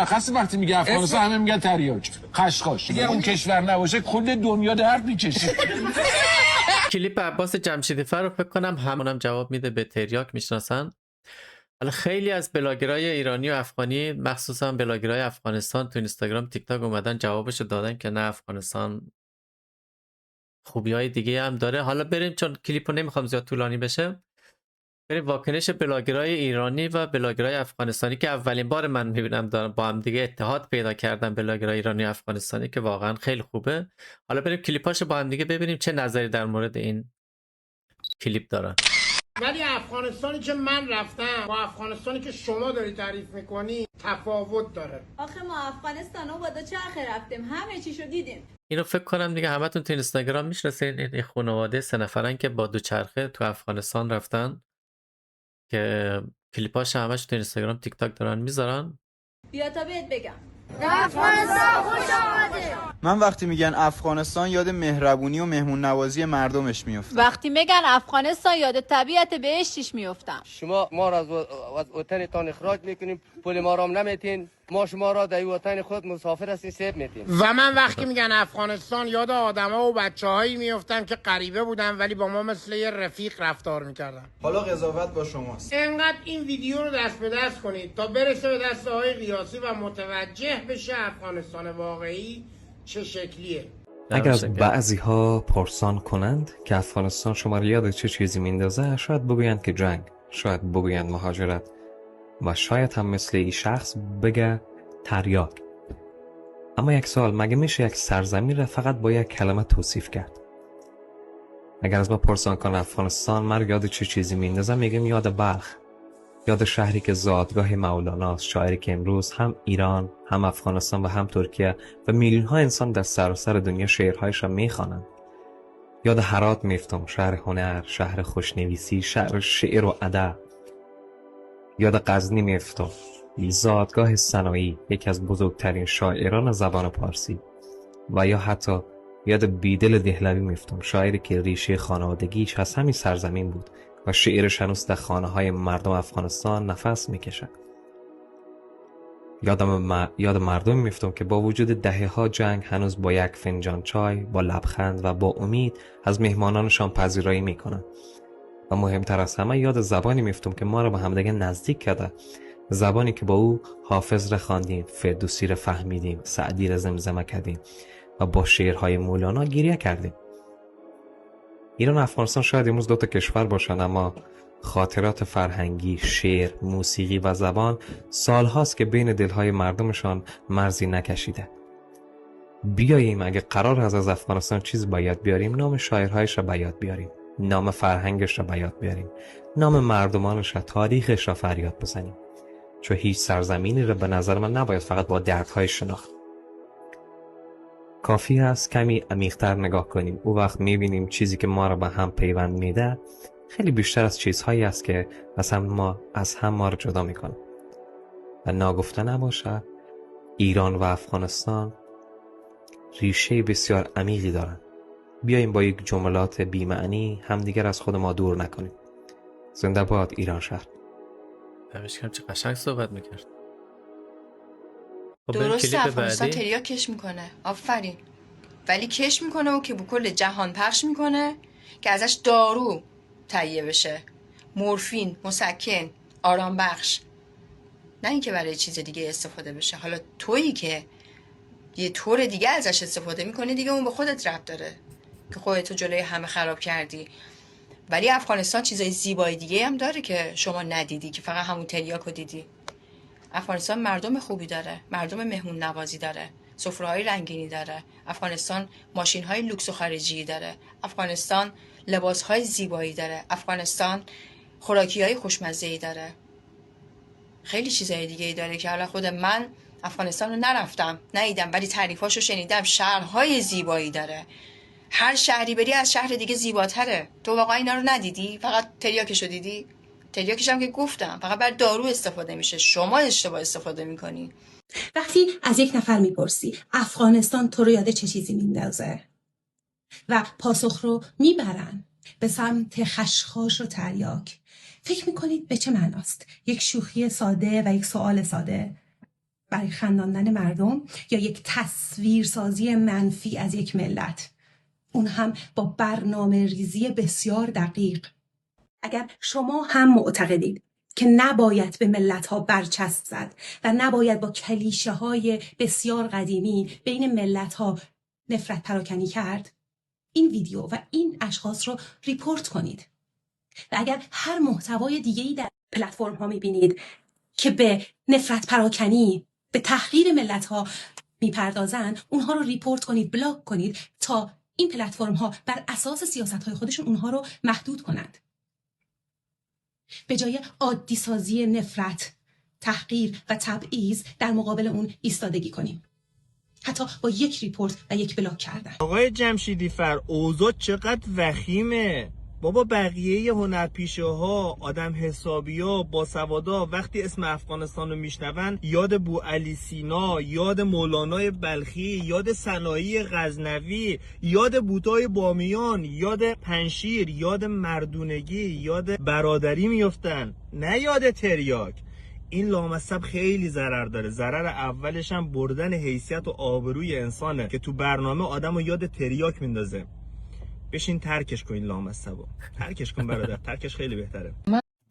شخصی وقتی میگه افغانستان همه میگن تریاک خشخاش. دیگه اون کشور نباشه کل دنیا درد میکشه. کلیپ عباس جمشیدی فر رو فکر کنم همونم جواب میده به تریاک میشناسن. حالا خیلی از بلاگرای ایرانی و افغانی مخصوصا بلاگرای افغانستان تو اینستاگرام تیک تاک اومدن جوابشو دادن که نه افغانستان خوبیای دیگه هم داره. حالا بریم چون کلیپو نمیخوام زیاد طولانی بشه، بریم واکنش بلاگرای ایرانی و بلاگرای افغانستانی که اولین بار من میبینم دارن با هم دیگه اتحاد پیدا کردن، بلاگرای ایرانی و افغانستانی، که واقعا خیلی خوبه. حالا بریم کلیپاشو با هم دیگه ببینیم چه نظری در مورد این کلیپ دارن. ولی افغانستانی که من رفتم با افغانستانی که شما داری تعریف میکنی تفاوت داره. آخه ما افغانستان رو با دوچرخه رفتیم، همه چیشو دیدیم. اینو فکر کنم دیگه همتون تو اینستاگرام میشناسین، این خانواده 3 نفرن که با دوچرخه تو افغانستان رفتن که کلیپاش همش تو اینستاگرام تیک تاک دارن میذارن. بیا تا بهت بگم افغانستان خوش آمده. من وقتی میگن افغانستان یاد مهربونی و مهمون نوازی مردمش میفتم. وقتی میگن افغانستان یاد طبیعت بهشتیش میفتم. شما ما را از وطنتان اخراج میکنیم، پول ما را نمیتین، ما شما را در وطن خود مسافر هستین سیب میتین. و من وقتی میگن افغانستان یاد آدما و بچه‌هایی میفتم که غریبه بودن ولی با ما مثل یه رفیق رفتار میکردن. حالا قضاوت با شماست. انقدر این ویدیو رو دست به دست کنید تا برسه به دست آقای قیاسی و متوجه بشه افغانستان واقعی چه شکلیه. اگر از بعضی ها پرسان کنند که افغانستان شما را یاد چه چیزی میندازه، شاید بگویند که جنگ، شاید بگویند مهاجرت و شاید هم مثل این شخص بگه تریاک. اما یک سوال، مگه میشه یک سرزمین را فقط با یک کلمه توصیف کرد؟ اگر از ما پرسان کنن افغانستان من یاد چه چیزی میندازم، میگم یاد بلخ، یاد شهری که زادگاه مولاناست، شاعری که امروز هم ایران، هم افغانستان و هم ترکیه و میلیون ها انسان در سراسر دنیا شعرهایش را میخوانند. یاد هرات میفتم، شهر هنر، شهر خوشنویسی، شهر شعر و ادب. یاد غزنی میفتم، زادگاه سنایی، یکی از بزرگترین شاعران زبان پارسی. و یا حتی یاد بیدل دهلوی میفتم، شاعری که ریشه خانوادگیش از همین سرزمین بود و شعرش هنوز در خانه های مردم افغانستان نفس میکشد. یاد مردم میفتم که با وجود دهه‌ها جنگ هنوز با یک فنجان چای، با لبخند و با امید از مهمانانشان پذیرایی میکنند. و مهمتر از همه یاد زبانی میفتم که ما را به همدیگه نزدیک کرده، زبانی که با او حافظ را خواندیم، فردوسی را فهمیدیم، سعدی را زمزمه کردیم و با شعرهای مولانا گریه کردیم. ایران و افغانستان شاید امروز 2 تا کشور باشند، اما خاطرات فرهنگی، شعر، موسیقی و زبان سالهاست که بین دلهای مردمشان مرزی نکشیده. بیاییم اگه قرار هست از افغانستان چیز باید بیاریم، نام شاعرهایش را باید بیاریم، نام فرهنگش را باید بیاریم، نام مردمانش را، تاریخش را فریاد بزنیم، چون هیچ سرزمینی را به نظر من نباید فقط با دردهای شناخت. کافی است کمی عمیق‌تر نگاه کنیم، او وقت می‌بینیم چیزی که ما را به هم پیوند میده خیلی بیشتر از چیزهایی است که از هم ما را جدا میکنه. و ناگفته نباشه ایران و افغانستان ریشه بسیار عمیقی دارند. بیاییم با یک جملات بی‌معنی همدیگر از خود ما دور نکنیم. زنده باد ایران شهر. همش کم چه قشنگ صحبت میکرد. درسته افغانستان تریاک کش میکنه، آفرین، ولی کش میکنه و که به کل جهان پخش میکنه که ازش دارو تهیه بشه، مورفین، مسکن، آرام بخش، نه اینکه برای چیز دیگه استفاده بشه. حالا تویی که یه طور دیگه ازش استفاده میکنی، دیگه اون به خودت ربط داره که خودتو جلوی همه خراب کردی. ولی افغانستان چیزای زیبای دیگه هم داره که شما ندیدی، که فقط همون تریاکو دیدی. افغانستان مردم خوبی داره، مردم مهمون نوازی داره، سفره‌های رنگینی داره. افغانستان ماشین‌های لوکس و خارجی داره. افغانستان لباس‌های زیبایی داره. افغانستان خوراکی‌های خوشمزه‌ای داره. خیلی چیزای دیگه‌ای داره که حالا خود من افغانستان رو نرفتم، ندیدم، ولی تعریفاشو شنیدم. شهرهای زیبایی داره. هر شهری بری از شهر دیگه زیباتره. تو واقعا اینا رو ندیدی؟ فقط تریاکشو دیدی؟ تریاکش هم که گفتم فقط بر دارو استفاده میشه. شما اشتباه استفاده میکنی. وقتی از یک نفر میپرسی افغانستان تو رو یاد چه چیزی میندازه و پاسخ رو میبرن به سمت خشخاش و تریاک، فکر میکنید به چه معناست؟ یک شوخی ساده و یک سوال ساده. برای خنداندن مردم یا یک تصویرسازی منفی از یک ملت، اون هم با برنامه ریزی بسیار دقیق. اگر شما هم معتقدید که نباید به ملت‌ها برچسب زد و نباید با کلیشه‌های بسیار قدیمی بین ملت‌ها نفرت پراکنی کرد، این ویدیو و این اشخاص رو ریپورت کنید. و اگر هر محتوای دیگه‌ای در پلتفرم‌ها می‌بینید که به نفرت پراکنی، به تحقیر ملت‌ها میپردازن، اونها رو ریپورت کنید، بلاک کنید تا این پلتفرم‌ها بر اساس سیاست‌های خودشون اونها رو محدود کنند. به جای عادی سازی نفرت، تحقیر و تبعیض در مقابل اون ایستادگی کنیم، حتی با یک ریپورت و یک بلاک کردن. آقای جمشیدی فر، اوضاع چقدر وخیمه بابا. بقیه هنرپیشه ها، آدم حسابی ها، باسوادا وقتی اسم افغانستان رو میشنون یاد بوعلی سینا، یاد مولانای بلخی، یاد سنایی غزنوی، یاد بوتای بامیان، یاد پنشیر، یاد مردونگی، یاد برادری میفتن، نه یاد تریاک. این لامصب خیلی ضرر داره. ضرر اولش هم بردن حیثیت و آبروی انسانه که تو برنامه آدمو یاد تریاک میندازه. بشین ترکش کن این لامصبو، ترکش کن برادر، ترکش خیلی بهتره.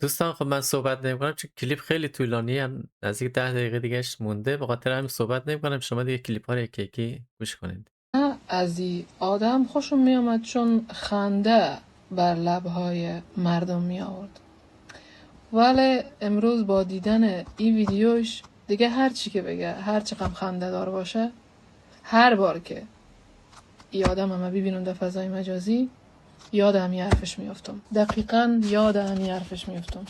دوستان خب من صحبت نمی‌کنم چون کلیپ خیلی طولانی، هم نزدیک 10 دقیقه دیگهش مونده، به خاطر همین صحبت نمی‌کنم. شما دیگه کلیپ‌ها رو یکی یکی گوش کنید. از این آدم خوشم میامد چون خنده بر لب‌های مردم می آورد، ولی امروز با دیدن این ویدیوش دیگه هر چی که بگه، هر چقدر خنده دار باشه، هر بار که این آدم هم ببینم در فضای مجازی یاد همی حرفش میافتم. دقیقاً یاد همی حرفش میافتم.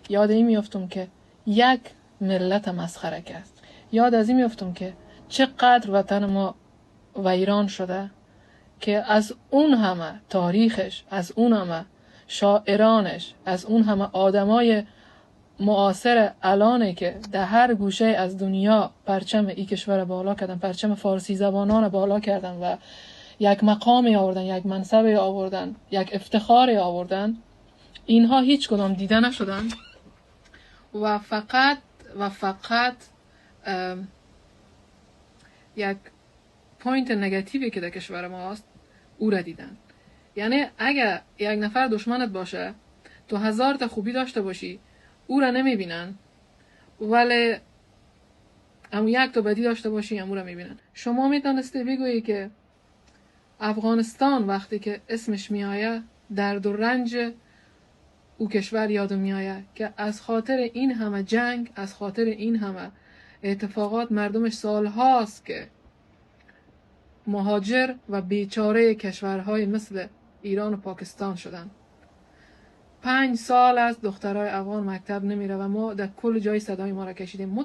یاد این میافتم که یک ملت مسخره کرد. یاد از این میافتم که چقدر وطن ما ویران شده که از اون همه تاریخش، از اون همه شاعرانش، از اون همه آدمای معاصر الانه که در هر گوشه از دنیا پرچم این کشور بالا کردن، پرچم فارسی زبانان بالا کردن و یک مقامی آوردن، یک منصبی آوردن، یک افتخاری آوردن، اینها هیچ کدام دیده نشدن و فقط یک پوینت نگاتیوی که در کشور ما هست او را دیدن. یعنی اگه یک نفر دشمنت باشه، تو 1000 تا خوبی داشته باشی، او را نمیبینن، ولی اما یک تا بدی داشته باشی امو را میبینن. شما میتونسته بگویی که افغانستان وقتی که اسمش میآیه درد و رنج او کشور یادم میآیه که از خاطر این همه جنگ، از خاطر این همه اتفاقات مردمش سالهاست که مهاجر و بیچاره کشورهای مثل ایران و پاکستان شدن. 5 سال از دخترای افغان مکتب نمیره و ما در کل جای صدای ما را کشیدیم.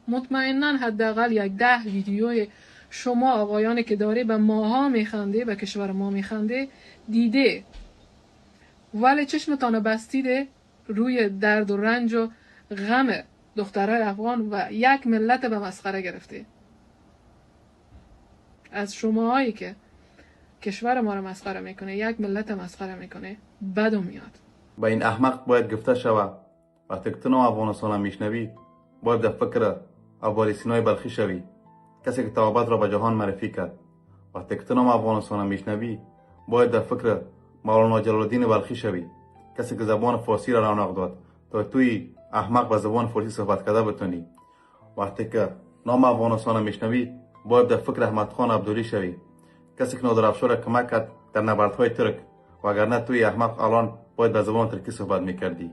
مطمئناً حداقل یک 10 ویدیوی شما آقایانی که داره به ماها میخنده، به کشور ما میخنده دیده، ولی چشمتان بستیده روی درد و رنج و غم دخترای افغان و یک ملت به مسخره گرفته. از شماهایی که کشور ما را مسخره میکنه، یک ملت مسخره میکنه، بدم میاد. با این احمق باید گفته شود وقتی که تو نام افغانستان میشنوی باید در فکر ابوعلی سینای بلخی شوی، کسی که توابت را به جهان معرفی کرد. وقتی که تو نام افغانستان میشنوی باید در فکر مولانا جلال الدین بلخی شوی، کسی که زبان فارسی را رونق داد تا توی احمق به زبان فارسی صحبت کرده بتونی. وقتی که نام افغانستان میشنوی باید در فکر احمد خان عبدولی شوی، کسی که نادر افشار را کمک کرد در نبردهای ترک، وگرنه توی احمق الان باید به زبان ترکی صحبت میکردی.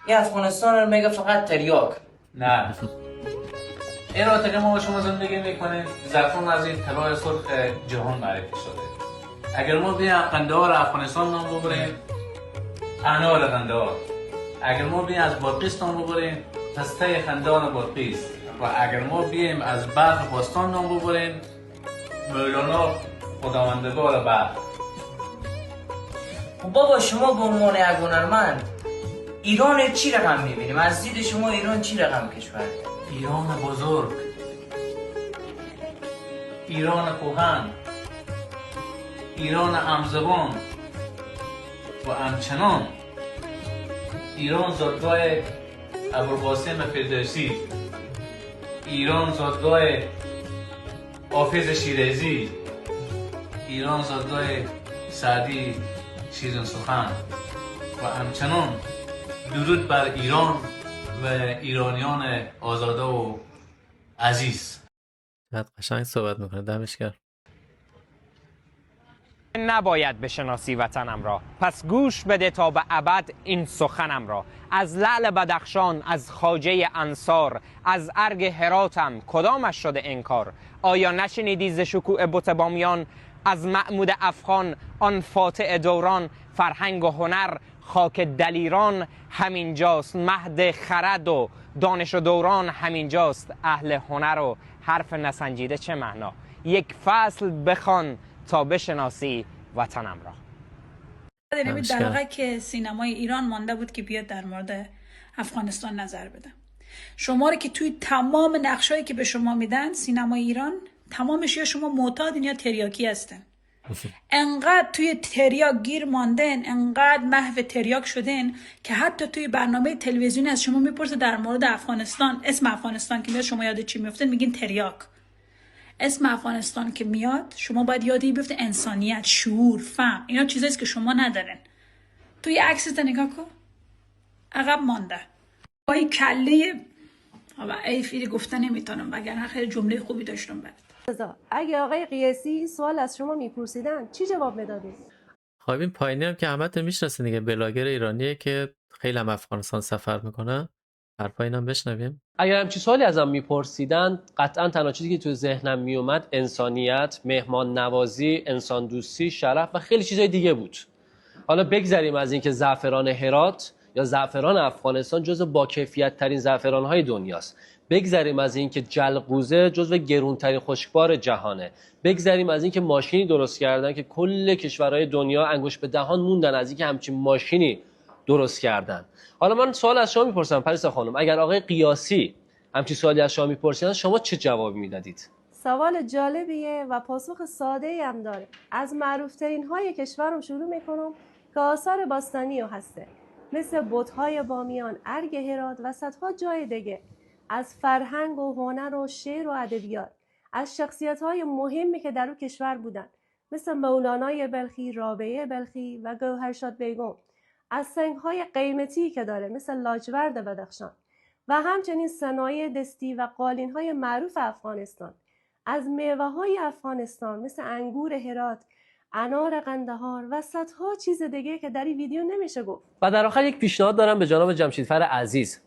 این افغانستان رو میگه فقط تریاک. نه، این رابطه که ما با شما زندگی میکنیم زعفران از این طلای سرخ جهان معرفی شده. اگر ما بیایم قندهار افغانستان نام ببریم، انار قندهار. اگر ما بیایم از بادغیس نام ببریم، پسته خندان بادغیس. و اگر ما بیایم از برق باستان نام ببریم، مولانا خداوندگار برق. خب بابا شما به عنوان یک هنرمند ایران چی رقم میبینیم؟ از دید شما ایران چی رقم کشور؟ ایران بزرگ، ایران کهن، ایران همزبان و همچنان ایران زادگاه ابوالقاسم فردوسی، ایران زادگاه حافظ شیرازی، ایران زادگاه سعدی شیرین سخن و همچنان درود بر ایران و ایرانیان آزاده و عزیز. چقدر قشنگ صحبت میکنه، دمش گرم. نباید بشناسی وطنم را، پس گوش بده تا به ابد این سخنم را. از لعل بدخشان، از خواجه انصار، از ارگ هراتم کدامش شده انکار؟ آیا نشنیدی ز شکوه بت بامیان، از محمود افغان آن فاتح دوران؟ فرهنگ و هنر خاک دلیران همینجاست، مهد خرد و دانش و دوران همینجاست. اهل هنر و حرف نسنجیده چه معنا؟ یک فصل بخوان تا بشناسی وطنم را. در واقع که سینمای ایران مانده بود که بیاد در مورد افغانستان نظر بده. شما رو که توی تمام نقشایی که به شما میدن سینمای ایران تمامش یا شما معتادین یا تریاکی هستن. انقدر توی تریاک گیر ماندن، انقدر محو تریاک شدن که حتی توی برنامه تلویزیونی از شما میپرسه در مورد افغانستان، اسم افغانستان که میاد شما یاد چی میفتن؟ میگین تریاک. اسم افغانستان که میاد شما باید یادی بیفته انسانیت، شعور، فهم. اینا چیزاییست که شما ندارین. توی عکست نگاه کن، عقب مانده. وای کله ای فیلی گفتن نمیتونم وگرنه خیلی جمله خوبی داشتم بعد. اگه آقای قیاسی این سوال از شما میپرسیدن چی جواب میدادید؟ خب این پایینی هم که همتون میشناسین دیگه، بلاگر ایرانیه که خیلی هم افغانستان سفر میکنه. حرفا اینم بشنویم. اگر همچین سوالی ازم میپرسیدن قطعا تنها چیزی که تو ذهنم میومد انسانیت، مهمان نوازی، انسان دوستی، شرف و خیلی چیزای دیگه بود. حالا بگذریم از اینکه زعفران هرات یا زعفران افغانستان جزو با کیفیت ترین زعفران های دنیاست. بگذریم از اینکه جلقوزه جزو گرونترین خشکبار جهانه. بگذریم از اینکه ماشینی درست کردن که کل کشورهای دنیا انگشت به دهان موندن از اینکه همچین ماشینی درست کردن. حالا من سوال از شما میپرسم پریسا خانم، اگر آقای قیاسی همچین سوالی از شما میپرسیدن شما چه جوابی میدادید؟ سوال جالبیه و پاسخ ساده‌ای هم داره. از معروف‌ترین های کشورم شروع میکنم که آثار باستانی هسته، مثل بت‌های بامیان، ارگ هرات و صدها جای دیگه. از فرهنگ و هنر و شعر و ادبیات، از شخصیت‌های مهمی که در اون کشور بودن، مثل مولانای بلخی، رابعه بلخی و گوهرشاد بیگم. از سنگ‌های قیمتی که داره مثل لاجورد بدخشان و همچنین صنایع دستی و قالین‌های معروف افغانستان. از میوه‌های افغانستان مثل انگور هرات، انار قندهار و صدها چیز دیگه که در این ویدیو نمیشه گفت. و در آخر یک پیشنهاد دارم به جناب جمشیدفر عزیز.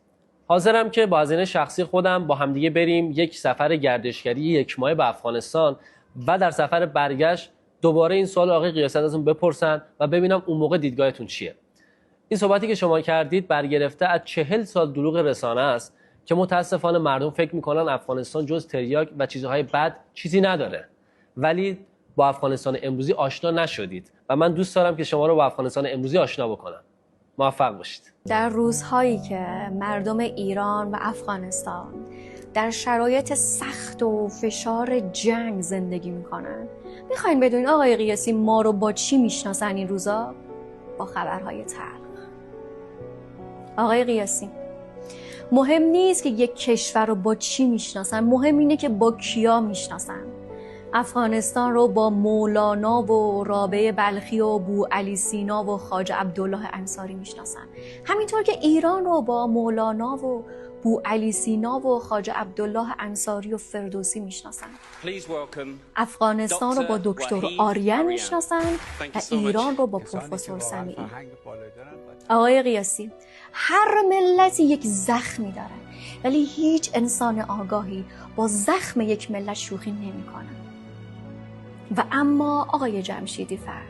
حاضرم که با هزینه شخصی خودم با همدیگه بریم یک سفر گردشگری یک ماهه به افغانستان و در سفر برگشت دوباره این سوال آقای قیاسی ازتون بپرسن و ببینم اون موقع دیدگاهتون چیه. این صحبتی که شما کردید برگرفته از 40 سال دروغ رسانه است که متاسفانه مردم فکر میکنن افغانستان جز تریاک و چیزهای بد چیزی نداره، ولی با افغانستان امروزی آشنا نشدید و من دوست دارم که شما رو با افغانستان امروزی آشنا بکنم. موفق باشید. در روزهایی که مردم ایران و افغانستان در شرایط سخت و فشار جنگ زندگی میکنن، میخواین بدونین آقای قیاسی ما رو با چی میشناسن این روزا؟ با خبرهای تلخ. آقای قیاسی، مهم نیست که یک کشور رو با چی میشناسن، مهم اینه که با کیا میشناسن. افغانستان رو با مولانا و رابعه بلخی و بوعلی سینا و خواجه عبدالله انصاری میشناسن، همینطور که ایران رو با مولانا و بوعلی سینا و خواجه عبدالله انصاری و فردوسی میشناسن. افغانستان رو با دکتر آریان میشناسن و ایران رو با پروفسور سمیعی. آقای قیاسی، هر ملتی یک زخمی داره ولی هیچ انسان آگاهی با زخم یک ملت شوخی نمیکنه. و اما آقای جمشیدی فر،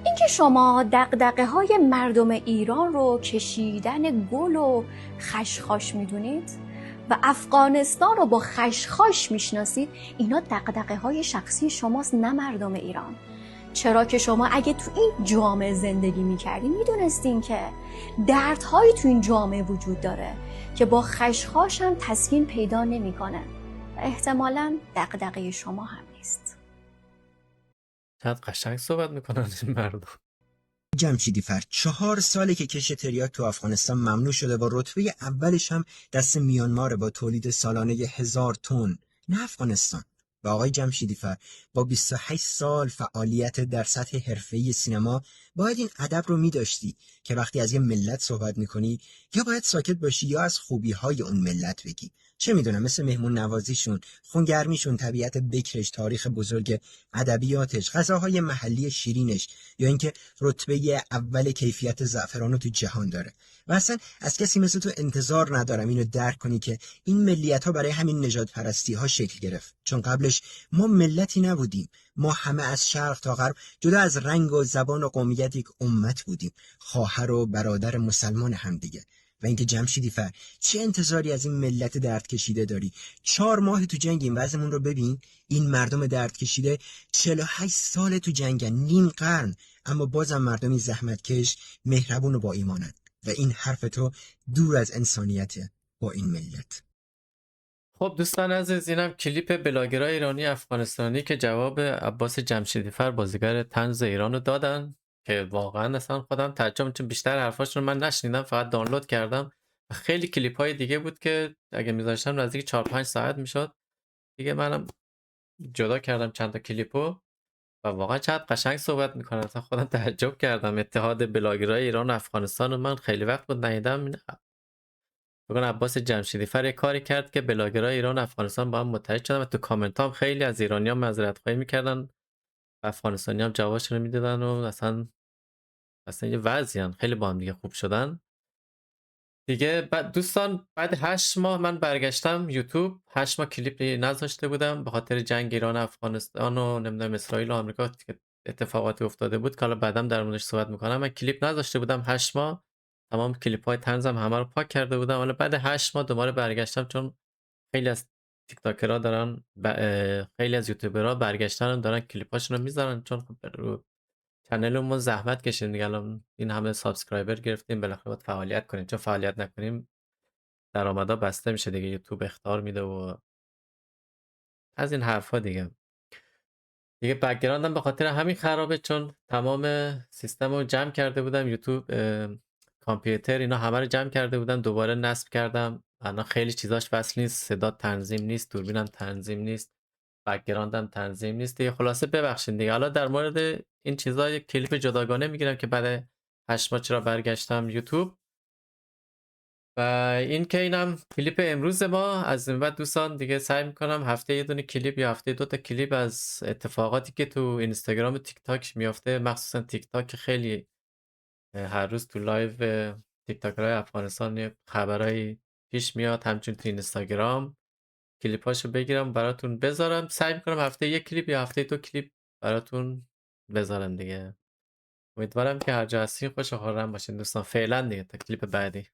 اینکه شما دغدغه های مردم ایران رو کشیدن گل و خشخاش میدونید و افغانستان رو با خشخاش میشناسید، اینا دغدغه های شخصی شماست، نه مردم ایران. چرا که شما اگه تو این جامعه زندگی میکردین میدونستین که دردهایی تو این جامعه وجود داره که با خشخاش هم تسکین پیدا نمیکنه و احتمالاً دغدغه شما هم نیست. چقدر قشنگ صحبت میکنن این مردم. جمشیدی فر 4 ساله که کش تریاک تو افغانستان ممنوع شده و رتبه اولش هم دست میانمار با تولید سالانه 1000 تن. نه افغانستان. و آقای جمشیدی فر با 28 سال فعالیت در سطح حرفه‌ای سینما باید این ادب رو می‌داشتی که وقتی از یه ملت صحبت می‌کنی یا باید ساکت باشی یا از خوبی‌های اون ملت بگی. چه میدونم، مثل مهمون نوازیشون، خونگرمیشون، طبیعت بکرش، تاریخ بزرگ ادبیاتش، غذاهای محلی شیرینش، یا اینکه رتبه اول کیفیت زعفرانو تو جهان داره. و اصلا از کسی مثل تو انتظار ندارم اینو درک کنی که این ملیت‌ها برای همین نژاد پرستی‌ها شکل گرفت، چون قبلش ما ملتی نبودیم. ما همه از شرق تا غرب جدا از رنگ و زبان و قومیت یک امت بودیم، خواهر و برادر مسلمان هم دیگه. و اینکه جمشیدی فر چه انتظاری از این ملت درد کشیده داری؟ 4 ماه تو جنگ، این وضعمون رو ببین. این مردم درد کشیده 48 سال تو جنگن، نیم قرن، اما بازم مردمی زحمتکش، مهربون و با ایمانن. و این حرف تو دور از انسانیته با این ملت. خب دوستان عزیز، اینم کلیپ بلاگرای ایرانی افغانستانی که جواب عباس جمشیدی فر بازیگر طنز ایران رو دادن، که واقعا اصلا خودم تعجب، چون بیشتر حرفاشون من نشنیدم، فقط دانلود کردم. خیلی کلیپ های دیگه بود که اگه میذاشتم نزدیک 4-5 ساعت میشد دیگه. منم جدا کردم چند تا کلیپو و واقعا چقدر قشنگ صحبت میکنن. اصلا خودم تعجب کردم. اتحاد بلاگرای ایران و افغانستان رو من خیلی وقت بود ندیدم. بگن عباس جمشیدی فر یه کاری کرد که بلاگرای ایران و افغانستان با هم متحد شدن و تو کامنت هم خیلی از ایرانی‌ها معذرت خواهی میکردن و افغانستانی هم جوابشون رو میدادن و اصلا یه وضعی خیلی با هم دیگه خوب شدن دیگه. بعد دوستان بعد 8 ماه من برگشتم یوتیوب. 8 ماه کلیپ نذاشته بودم به خاطر جنگ ایران و افغانستان و نمیدونم اسرائیل و آمریکا که اتفاقاتی افتاده بود که حالا بعدم در موردش صحبت میکنم. من کلیپ نذاشته بودم 8 ماه، تمام کلیپ های طنزم همه رو پاک کرده بودم. حالا بعد 8 ماه دوباره برگشتم، چون خیلی از تیک تاکرها دارن خیلی از یوتیوبرها برگشتن دارن کلیپاشون رو میذارن، چون خب رو چنلمون زحمت کشیدیم دیگه. الان این همه سابسکرایبر گرفتیم، بالاخره باید فعالیت کنیم، چون فعالیت نکنیم درآمدا بسته میشه دیگه، یوتیوب اخطار میده و از این حرفا دیگه. بک‌گراندم به خاطر همین خرابه، چون تمام سیستم رو جمع کرده بودم، یوتیوب، کامپیوتر، اینا همه رو جمع کرده بودم، دوباره نصب کردم. الان خیلی چیزاش وصل نیست، صدا تنظیم نیست، دوربینم تنظیم نیست، بک‌گراندم تنظیم نیست دیگه. خلاصه ببخشید دیگه. حالا در مورد این چیزا یک کلیپ جداگانه میگیرم که بعد 8 ماه چرا برگشتم یوتیوب. و این که اینم کلیپ امروز ما. از این بعد دوستان دیگه سعی میکنم هفته یه دونه کلیپ یا هفته 2 تا کلیپ از اتفاقاتی که تو اینستاگرام و تیک تاک میافته، مخصوصا تیک تاک خیلی هر روز تو لایو تیک تاکرهای افغانستان خبرایی پیش میاد، همچنین تو اینستاگرام کلیپاشو بگیرم براتون بذارم. سعی میکنم هفته 1 کلیپ یا هفته 2 کلیپ براتون بذارم دیگه. امیدوارم که هر جا هستین خوش و خرم باشین دوستان. فعلا دیگه تا کلیپ بعدی.